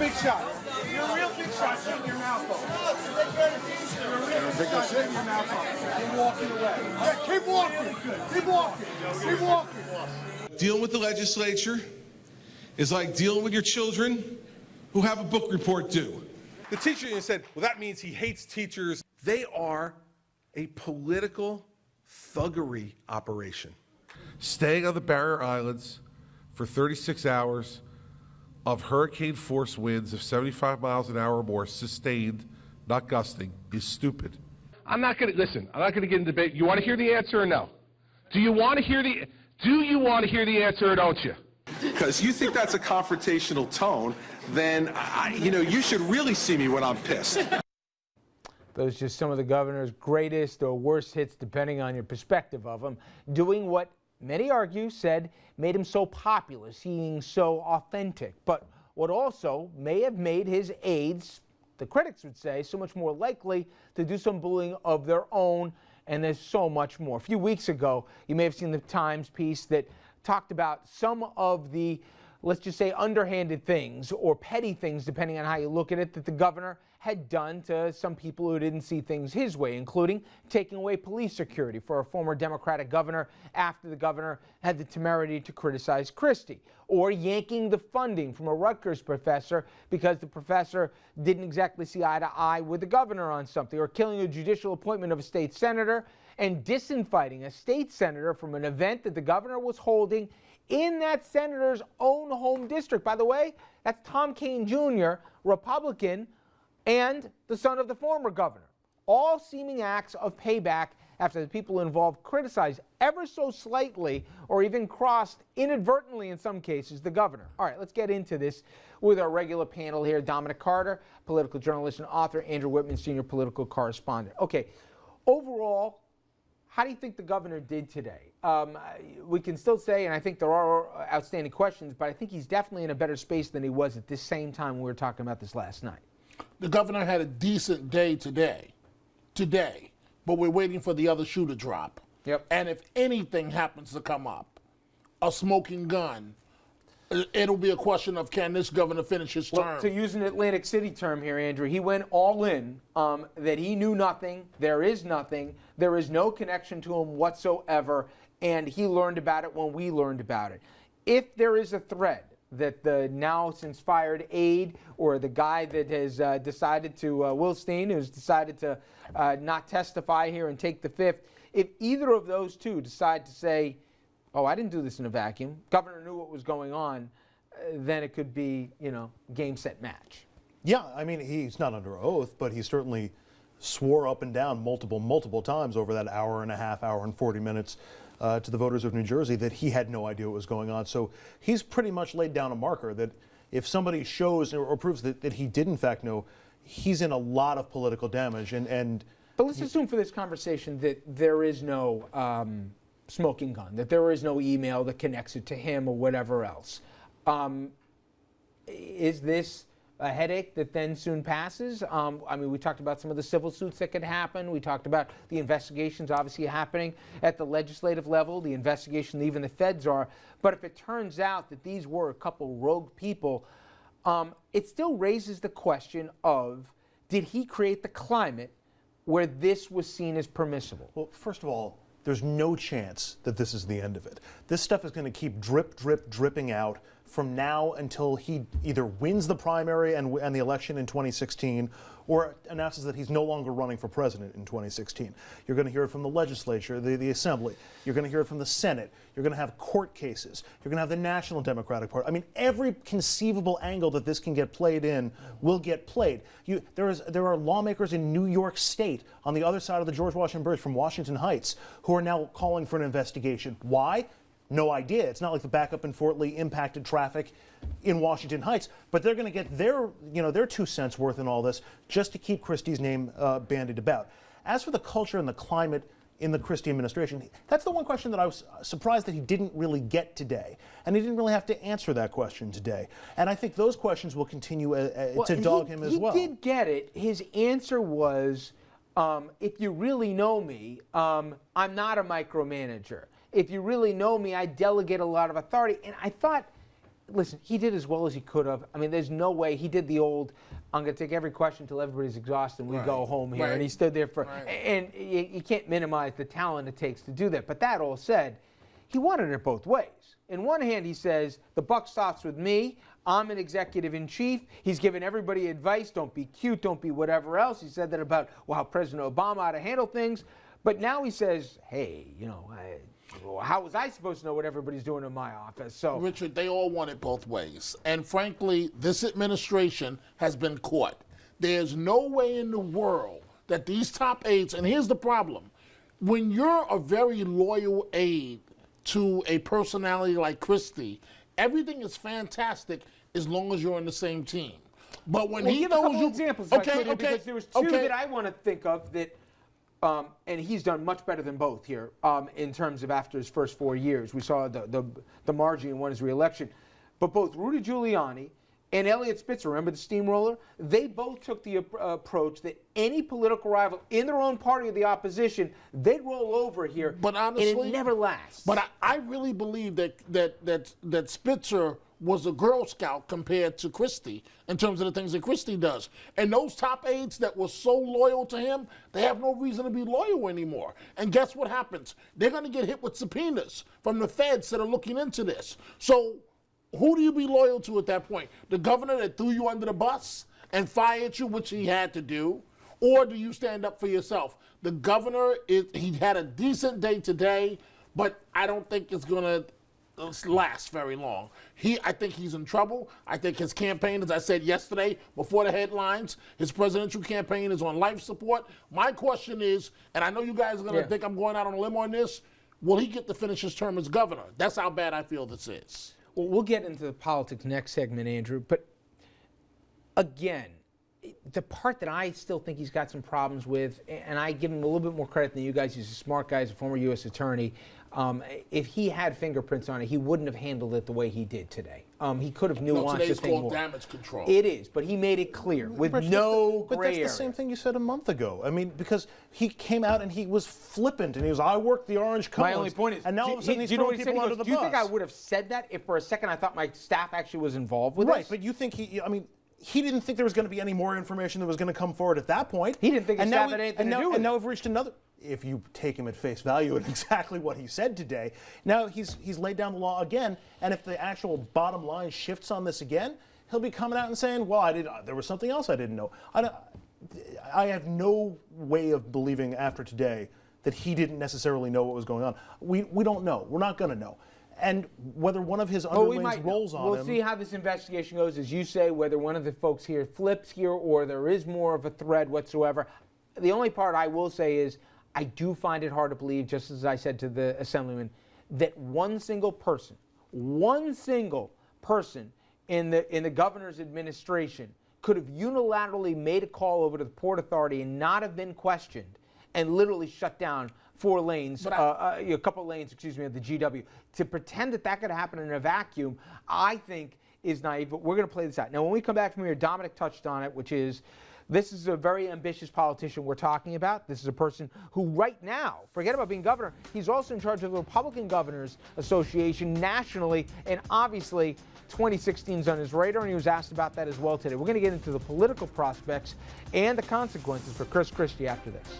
big shot. You're a real big shot. Shut your mouth off. You're a real big shot. Shut your mouth off. You're walking away. Yeah, keep walking. Keep walking. Keep walking. Dealing with the legislature is like dealing with your children who have a book report due. The teacher union said, well, that means he hates teachers. They are a political thuggery operation. Staying on the barrier islands for 36 hours of hurricane force winds of 75 miles an hour or more, sustained, not gusting, is stupid. I'm not going to get in debate. You want to hear the answer or no? Do you want to hear the answer or don't you? Because you think that's a confrontational tone, then, you should really see me when I'm pissed. Those are just some of the governor's greatest or worst hits, depending on your perspective of him, doing what many argue said made him so popular, seeming so authentic, but what also may have made his aides, the critics would say, so much more likely to do some bullying of their own, and there's so much more. A few weeks ago, you may have seen the Times piece that talked about some of the, let's just say, underhanded things or petty things, depending on how you look at it, that the governor had done to some people who didn't see things his way, including taking away police security for a former Democratic governor after the governor had the temerity to criticize Christie, or yanking the funding from a Rutgers professor because the professor didn't exactly see eye to eye with the governor on something, or killing a judicial appointment of a state senator and disinviting a state senator from an event that the governor was holding in that senator's own home district. By the way, that's Tom Kean Jr., Republican, and the son of the former governor. All seeming acts of payback after the people involved criticized ever so slightly, or even crossed inadvertently in some cases, the governor. All right, let's get into this with our regular panel here. Dominic Carter, political journalist and author. Andrew Whitman, senior political correspondent. Okay, overall, how do you think the governor did today? We can still say, and I think there are outstanding questions, but I think he's definitely in a better space than he was at this same time when we were talking about this last night. The governor had a decent day today, but we're waiting for the other shoe to drop. Yep. And if anything happens to come up, a smoking gun, it'll be a question of, can this governor finish his term? To use an Atlantic City term here, Andrew, he went all in, that he knew nothing, there is no connection to him whatsoever, and he learned about it when we learned about it. If there is a thread that the now since fired aide, or the guy that has decided to, Wilstein, who's decided to not testify here and take the fifth, if either of those two decide to say, oh, I didn't do this in a vacuum, governor knew what was going on, then it could be, game, set, match. Yeah, I mean, he's not under oath, but he certainly swore up and down multiple times over that hour and a half, hour and 40 minutes to the voters of New Jersey that he had no idea what was going on. So he's pretty much laid down a marker that if somebody shows or proves that he did in fact know, he's in a lot of political damage. But let's assume for this conversation that there is no smoking gun, that there is no email that connects it to him or whatever else. Is this a headache that then soon passes? I mean, we talked about some of the civil suits that could happen. We talked about the investigations obviously happening at the legislative level, the investigation even the feds are. But if it turns out that these were a couple rogue people, it still raises the question of, did he create the climate where this was seen as permissible? Well, first of all, there's no chance that this is the end of it. This stuff is going to keep dripping out from now until he either wins the primary and the election in 2016, or announces that he's no longer running for president in 2016. You're going to hear it from the legislature, the assembly. You're going to hear it from the Senate. You're going to have court cases. You're going to have the National Democratic Party. I mean, every conceivable angle that this can get played in will get played. There are lawmakers in New York State on the other side of the George Washington Bridge from Washington Heights who are now calling for an investigation. Why? No idea. It's not like the backup in Fort Lee impacted traffic in Washington Heights, but they're going to get their 2 cents worth in all this just to keep Christie's name bandied about. As for the culture and the climate in the Christie administration, that's the one question that I was surprised that he didn't really get today, and he didn't really have to answer that question today. And I think those questions will continue to dog him as well. He did get it. His answer was, if you really know me, I'm not a micromanager. If you really know me, I delegate a lot of authority. And I thought listen, he did as well as he could have. I mean, there's no way he did the old, I'm going to take every question until everybody's exhausted and we go home here. And he stood there for, and you can't minimize the talent it takes to do that. But that all said, he wanted it both ways. In one hand, he says, the buck stops with me. I'm an executive in chief. He's given everybody advice. Don't be cute. Don't be whatever else. He said that about, well, how President Obama ought to handle things. But now he says, hey, you know, how was I supposed to know what everybody's doing in my office? So, Richard, they all want it both ways. And frankly, this administration has been caught. There's no way in the world that these top aides, and here's the problem, when you're a very loyal aide to a personality like Christie, everything is fantastic as long as you're on the same team. But when he give a knows couple you, examples, because there was two that I want to think of that, and he's done much better than both here in terms of after his first 4 years. We saw the margin and won his reelection, but both Rudy Giuliani and Eliot Spitzer, remember the steamroller? They both took the approach that any political rival in their own party of the opposition, they'd roll over here, but honestly, and it never lasts. But I really believe that Spitzer was a Girl Scout compared to Christie in terms of the things that Christie does. And those top aides that were so loyal to him, they have no reason to be loyal anymore. And guess what happens? They're going to get hit with subpoenas from the feds that are looking into this. So who do you be loyal to at that point? The governor that threw you under the bus and fired you, which he had to do? Or do you stand up for yourself? The governor, he had a decent day today, but I don't think it's going to last very long. I think he's in trouble. I think his campaign, as I said yesterday, before the headlines, his presidential campaign is on life support. My question is, and I know you guys are going to think I'm going out on a limb on this, will he get to finish his term as governor? That's how bad I feel this is. Well, we'll get into the politics next segment, Andrew. But again, the part that I still think he's got some problems with, and I give him a little bit more credit than you guys, he's a smart guy, he's a former U.S. attorney. If he had fingerprints on it, he wouldn't have handled it the way he did today. He could have nuanced the thing more. Damage control. It is, but he made it clear with no gray area. But that's the same thing you said a month ago. I mean, because he came out and he was flippant and he was, I worked the orange cones. My only point is, and now all of a sudden he's throwing people under the bus. Do you think I would have said that if for a second I thought my staff actually was involved with this? Right, but you think he didn't think there was going to be any more information that was going to come forward at that point. He didn't think his staff had anything to do with it. And now we've reached another, if you take him at face value and exactly what he said today, now he's laid down the law again, and if the actual bottom line shifts on this again, he'll be coming out and saying, well, there was something else I didn't know. I have no way of believing after today that he didn't necessarily know what was going on. We don't know. We're not going to know. And whether one of his underlings rolls on him. We'll see how this investigation goes, as you say, whether one of the folks here flips here or there is more of a thread whatsoever. The only part I will say is I do find it hard to believe, just as I said to the Assemblyman, that one single person in the governor's administration could have unilaterally made a call over to the Port Authority and not have been questioned and literally shut down 4 lanes, a couple of lanes, of the GW. To pretend that could happen in a vacuum, I think is naive, but we're going to play this out. Now, when we come back from here, Dominic touched on it, which is, this is a very ambitious politician we're talking about. This is a person who right now, forget about being governor, he's also in charge of the Republican Governors Association nationally, and obviously 2016 is on his radar, and he was asked about that as well today. We're going to get into the political prospects and the consequences for Chris Christie after this.